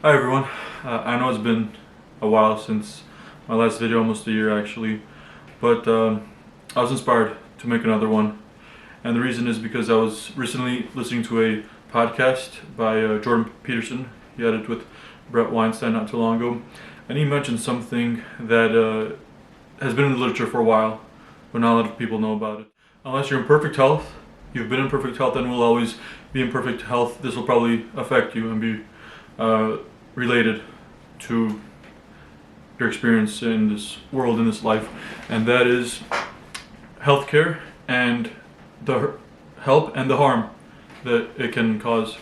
Hi everyone. I know it's been a while since my last video, almost a year actually, but I was inspired to make another one. And the reason is because I was recently listening to a podcast by Jordan Peterson. He had it with Bret Weinstein not too long ago. And he mentioned something that has been in the literature for a while, but not a lot of people know about it. Unless you're in perfect health, you've been in perfect health and will always be in perfect health, this will probably affect you and be related to your experience in this world, in this life, and that is healthcare and the help and the harm that it can cause.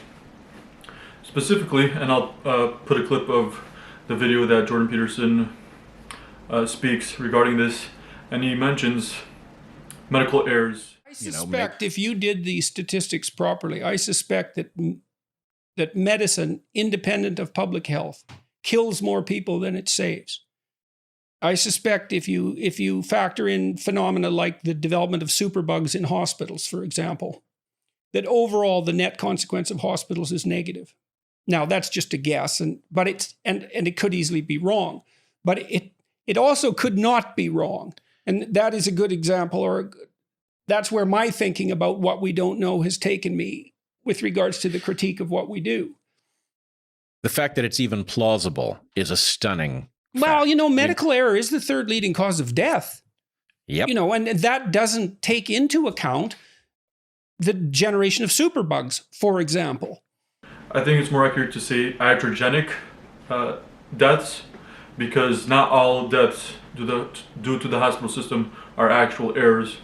Specifically, and I'll put a clip of the video that Jordan Peterson speaks regarding this, and he mentions medical errors. I suspect if you did the statistics properly, I suspect that medicine, independent of public health, kills more people than it saves. I suspect if you factor in phenomena like the development of superbugs in hospitals, for example, that overall the net consequence of hospitals is negative. Now that's just a guess, but it could easily be wrong, but it also could not be wrong, and that is a good example, or that's where my thinking about what we don't know has taken me with regards to the critique of what we do. The fact that it's even plausible is a stunning Well, fact. medical error is the third leading cause of death. Yep. And that doesn't take into account the generation of superbugs, for example. I think it's more accurate to say iatrogenic deaths, because not all deaths due to the hospital system are actual errors,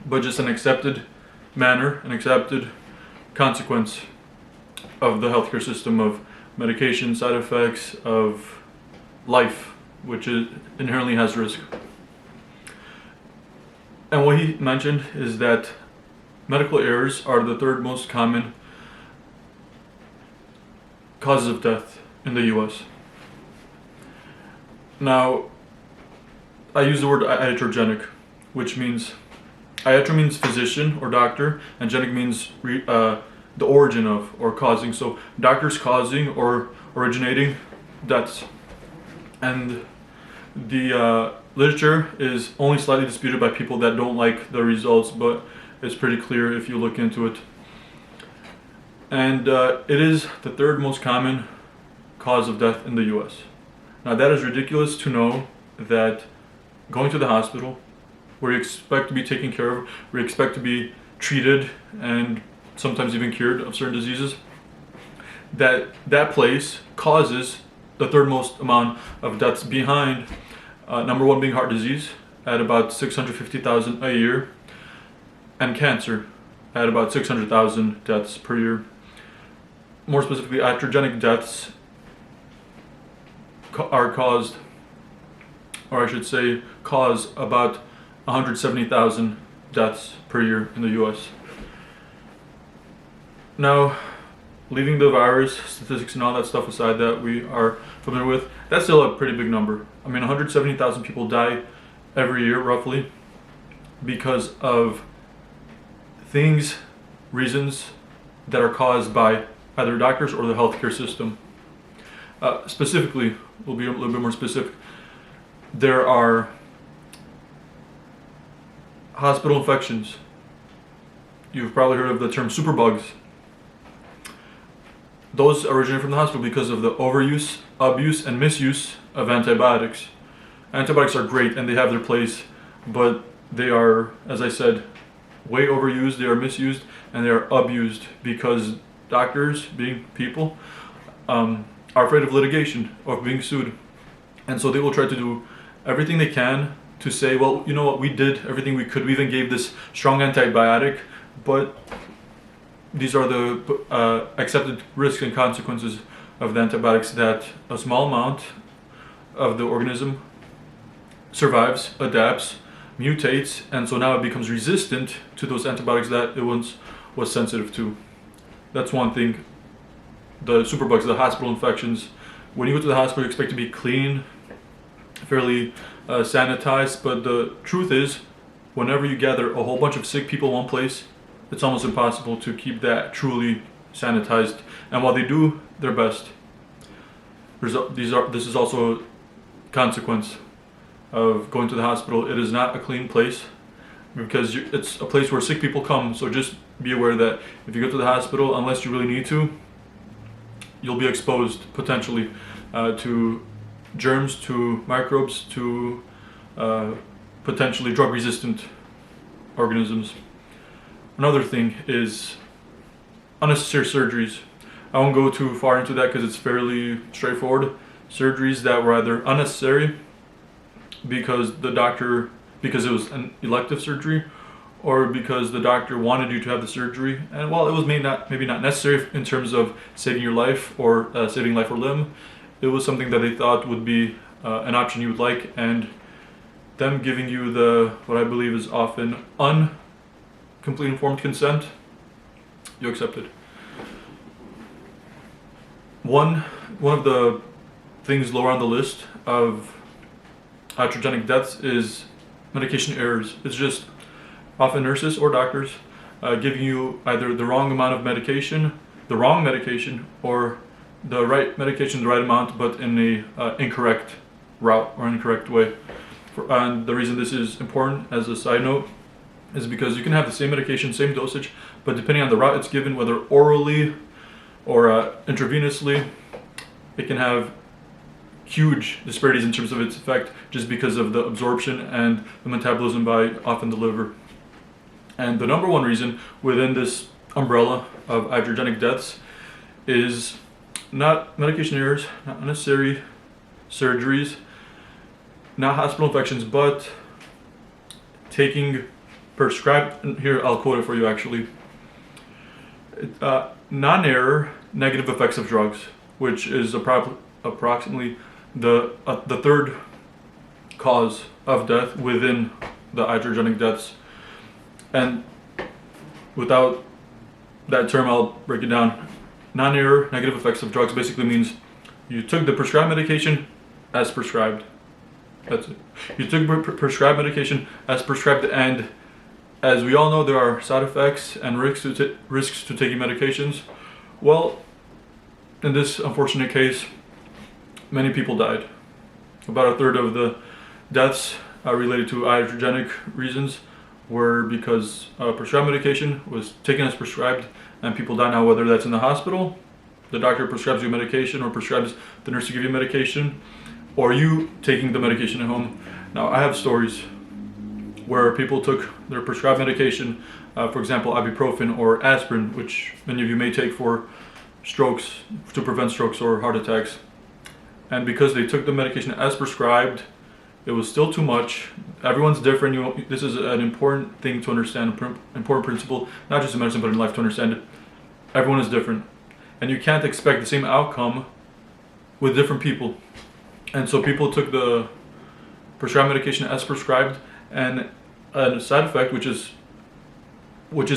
but just an accepted manner, an accepted consequence of the healthcare system, of medication side effects, of life, which inherently has risk. And what he mentioned is that medical errors are the third most common causes of death in the US. Now, I use the word iatrogenic, which means iatro means physician or doctor, and genic means the origin of or causing. So doctors causing or originating deaths. And the literature is only slightly disputed by people that don't like the results, but it's pretty clear if you look into it. And it is the third most common cause of death in the US. Now that is ridiculous to know that going to the hospital, where you expect to be taken care of, where you expect to be treated and sometimes even cured of certain diseases, that place causes the third most amount of deaths, behind number one being heart disease at about 650,000 a year, and cancer at about 600,000 deaths per year. More specifically, iatrogenic deaths are caused, or I should say, cause about 170,000 deaths per year in the US. Now, leaving the virus statistics and all that stuff aside that we are familiar with, that's still a pretty big number. I mean, 170,000 people die every year, roughly, because of reasons that are caused by either doctors or the healthcare system. Specifically, we'll be a little bit more specific. There are hospital infections. You've probably heard of the term superbugs. Those originate from the hospital because of the overuse, abuse, and misuse of antibiotics. Antibiotics are great and they have their place, but they are, as I said, way overused, they are misused, and they are abused because doctors, being people, are afraid of litigation, of being sued. And so they will try to do everything they can to say, well, you know what, we did everything we could. We even gave this strong antibiotic, but these are the accepted risks and consequences of the antibiotics, that a small amount of the organism survives, adapts, mutates, and so now it becomes resistant to those antibiotics that it once was sensitive to. That's one thing. The superbugs, the hospital infections. When you go to the hospital, you expect to be clean, fairly sanitized, but the truth is, whenever you gather a whole bunch of sick people in one place, it's almost impossible to keep that truly sanitized. And while they do their best, This is also a consequence of going to the hospital. It is not a clean place because it's a place where sick people come. So just be aware that if you go to the hospital, unless you really need to, you'll be exposed potentially to germs, to microbes, to potentially drug-resistant organisms. Another thing is unnecessary surgeries. I won't go too far into that because it's fairly straightforward. Surgeries that were either unnecessary because it was an elective surgery, or because the doctor wanted you to have the surgery, and while it was maybe not necessary in terms of saving your life or saving life or limb, it was something that they thought would be an option you would like, and them giving you what I believe is often complete informed consent, you accept it. One of the things lower on the list of iatrogenic deaths is medication errors. It's just often nurses or doctors giving you either the wrong amount of medication, the wrong medication, or the right medication, the right amount, but in a incorrect route or incorrect way. And the reason this is important, as a side note, is because you can have the same medication, same dosage, but depending on the route it's given, whether orally or intravenously, it can have huge disparities in terms of its effect just because of the absorption and the metabolism by often the liver. And the number one reason within this umbrella of iatrogenic deaths is not medication errors, not unnecessary surgeries, not hospital infections, but taking prescribed, and here I'll quote it for you actually, non-error negative effects of drugs, which is approximately the third cause of death within the iatrogenic deaths. And without that term, I'll break it down. Non-error negative effects of drugs basically means you took the prescribed medication as prescribed. That's it. You took prescribed medication as prescribed, and as we all know, there are side effects and risks to taking medications. Well, in this unfortunate case, many people died. About a third of the deaths related to iatrogenic reasons were because prescribed medication was taken as prescribed, and people die now, whether that's in the hospital, the doctor prescribes you medication, or prescribes the nurse to give you medication, or you taking the medication at home. Now, I have stories where people took their prescribed medication, for example, ibuprofen or aspirin, which many of you may take for strokes, to prevent strokes or heart attacks. And because they took the medication as prescribed, it was still too much. Everyone's different. This is an important thing to understand, important principle, not just in medicine, but in life to understand it. Everyone is different. And you can't expect the same outcome with different people. And so people took the prescribed medication as prescribed, and a side effect, which is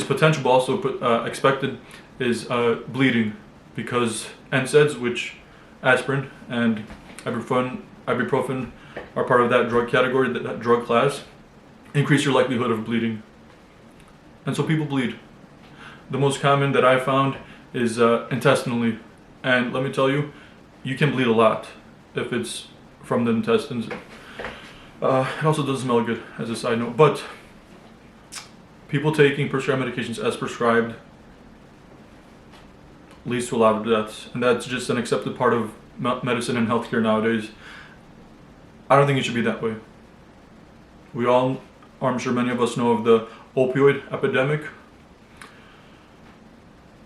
potential but also expected, is bleeding, because NSAIDs, which aspirin and ibuprofen are part of that drug category, that drug class, increase your likelihood of bleeding. And so people bleed. The most common that I found is intestinally, and let me tell you, you can bleed a lot if it's from the intestines. It also doesn't smell good, as a side note, but people taking prescribed medications as prescribed leads to a lot of deaths, and that's just an accepted part of medicine and healthcare nowadays. I don't think it should be that way. We all, or I'm sure many of us, know of the opioid epidemic.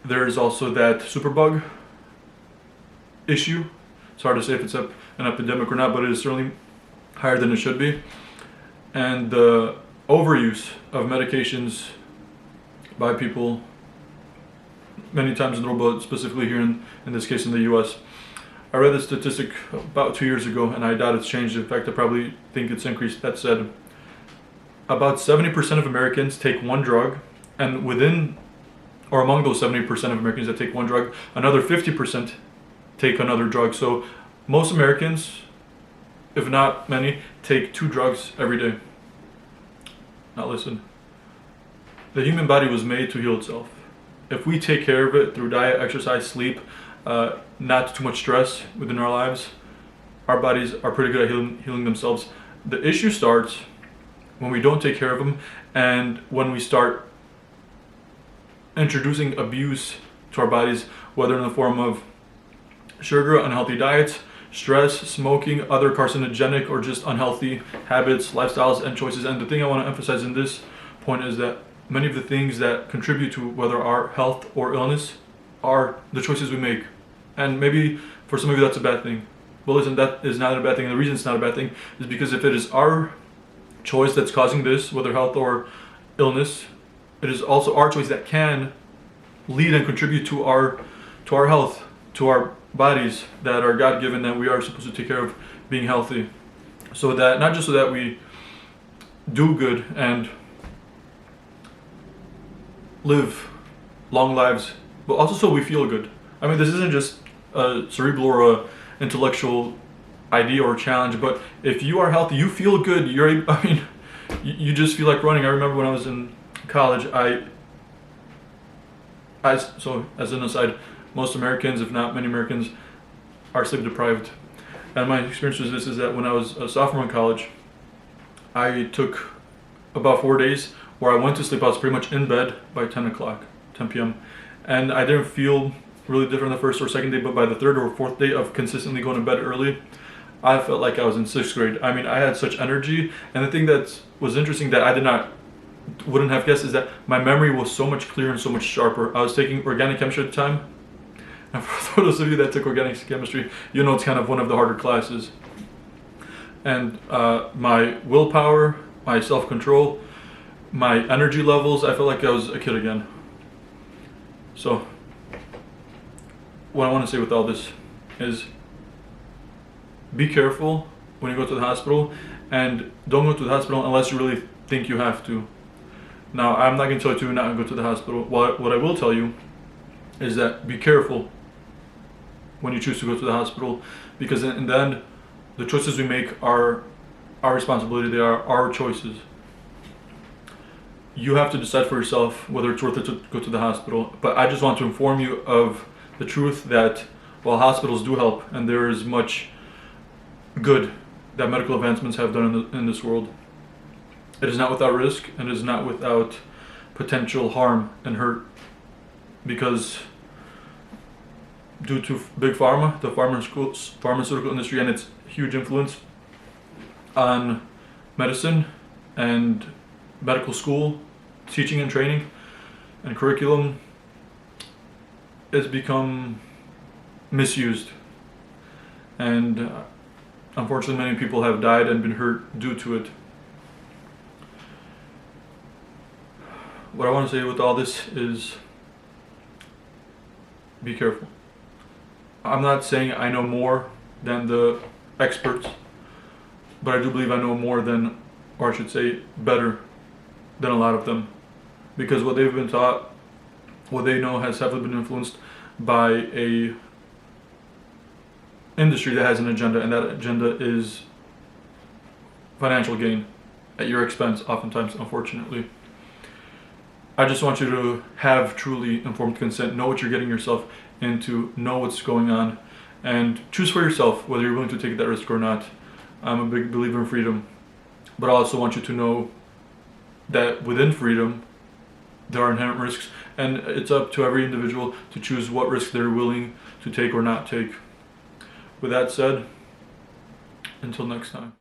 There's also that superbug issue. It's hard to say if it's an epidemic or not, but it is certainly higher than it should be. And the overuse of medications by people many times in the world, but specifically here in this case in the US. I read this statistic about 2 years ago, and I doubt it's changed. In fact, I probably think it's increased. That said, about 70% of Americans take one drug, and within, or among those 70% of Americans that take one drug, another 50% take another drug. So most Americans, if not many, take 2 drugs every day. Now listen, the human body was made to heal itself. If we take care of it through diet, exercise, sleep, not too much stress within our lives, our bodies are pretty good at healing themselves. The issue starts when we don't take care of them and when we start introducing abuse to our bodies, whether in the form of sugar, unhealthy diets, stress, smoking, other carcinogenic or just unhealthy habits, lifestyles, and choices. And the thing I want to emphasize in this point is that many of the things that contribute to whether our health or illness are the choices we make. And maybe for some of you that's a bad thing. But listen, that is not a bad thing. And the reason it's not a bad thing is because if it is our choice that's causing this, whether health or illness, it is also our choice that can lead and contribute to our health, to our bodies that are God-given, that we are supposed to take care of being healthy. So that, not just so that we do good and live long lives, but also so we feel good. I mean, this isn't just a cerebral or a intellectual idea or challenge, but if you are healthy, you feel good. You just feel like running. I remember when I was in college, so as an aside, most Americans, if not many Americans, are sleep deprived. And my experience was this, is that when I was a sophomore in college, I took about 4 days where I went to sleep. I was pretty much in bed by 10 p.m. And I didn't feel really different the first or second day, but by the third or fourth day of consistently going to bed early, I felt like I was in 6th grade. I mean, I had such energy. And the thing that was interesting that I wouldn't have guessed is that my memory was so much clearer and so much sharper. I was taking organic chemistry at the time. And for those of you that took organic chemistry, you know it's kind of one of the harder classes. And my willpower, my self-control, my energy levels, I felt like I was a kid again. So what I want to say with all this is be careful when you go to the hospital, and don't go to the hospital unless you really think you have to. Now, I'm not going to tell you not to go to the hospital. What I will tell you is that be careful when you choose to go to the hospital, because in the end, the choices we make are our responsibility. They are our choices. You have to decide for yourself whether it's worth it to go to the hospital. But I just want to inform you of the truth that while hospitals do help, and there is much good that medical advancements have done in this world, it is not without risk, and it is not without potential harm and hurt, because due to big pharma, the pharmaceutical industry, and its huge influence on medicine and medical school teaching and training and curriculum, it's become misused, and unfortunately many people have died and been hurt due to it. What I want to say with all this is be careful. I'm not saying I know more than the experts, but I do believe I know more than, or I should say better than a lot of them, because what they've been taught, what they know, has heavily been influenced by a industry that has an agenda, and that agenda is financial gain at your expense, oftentimes, unfortunately. I just want you to have truly informed consent, know what you're getting yourself into, know what's going on, and choose for yourself whether you're willing to take that risk or not. I'm a big believer in freedom, but I also want you to know that within freedom, there are inherent risks, and it's up to every individual to choose what risk they're willing to take or not take. With that said, until next time.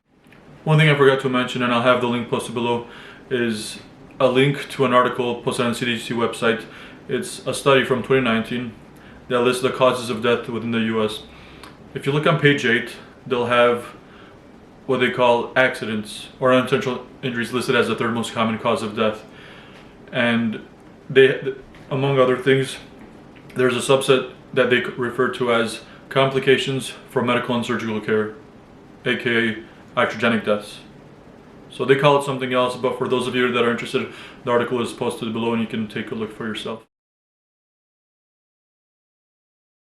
One thing I forgot to mention, and I'll have the link posted below, is a link to an article posted on the CDC website. It's a study from 2019 that lists the causes of death within the US. If you look on page 8, they'll have what they call accidents or unintentional injuries listed as the third most common cause of death. And they, among other things, there's a subset that they refer to as complications from medical and surgical care, aka iatrogenic deaths. So they call it something else, but for those of you that are interested, the article is posted below and you can take a look for yourself.